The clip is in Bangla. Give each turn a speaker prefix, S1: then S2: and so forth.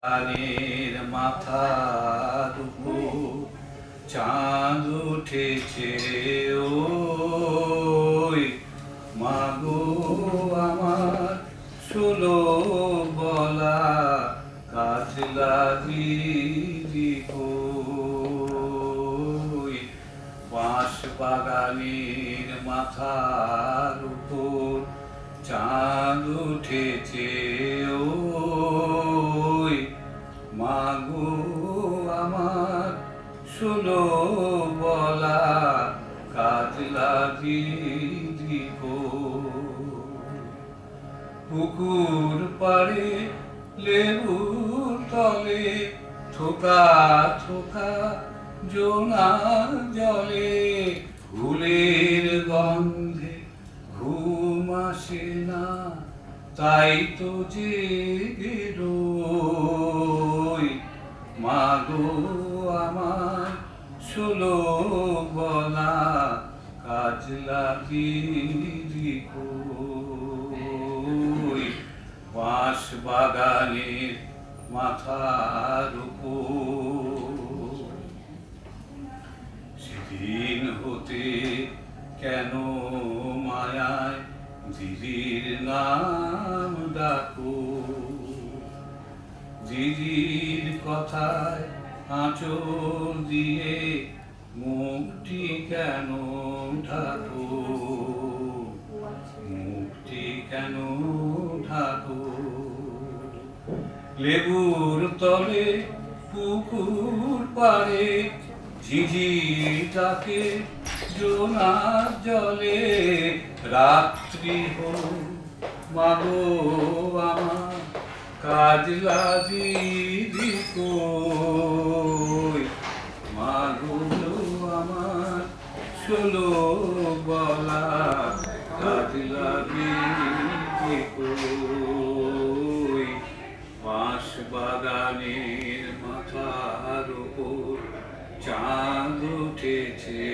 S1: কানের মাথার উপর চাঁদ উঠেছে, ওই মাগো আমার ষোলো বলা কাজলা দিদি কই। বাঁশ বাগানের মাথার উপর চাঁদ উঠেছে, ওই মাগো আমার ষোলো বলা কাজলা দিদি কই। পুকুর পাড়ে লেবুর তলে থোকা থোকা জোনা জলে ফুলের গন্ধে ঘুম আসে না, তাই তো জেগে রই। মাগো আমার ষোলো বলা কাজলা দিদি কই। বাঁশ বাগানের মাথার উপর সেদিন হতে কেন মায়ায় দিদির নাম ডাকো। দিদির কথায় আঁচল দিয়ে মুখটি কেন ঢাকো, মুখটি কেন ঢাকো। লেবুর তলে পুকুর পাড়ে ঝিঝির ডাকে জোনার জলে রাত্রি হোক মাগো আমার কাজলা দিদি কই। মাগো আমার ষোলো বলা কাজলা দিদি কই। বাঁশ বাগানের মাথার উপর চাঁদ উঠেছে।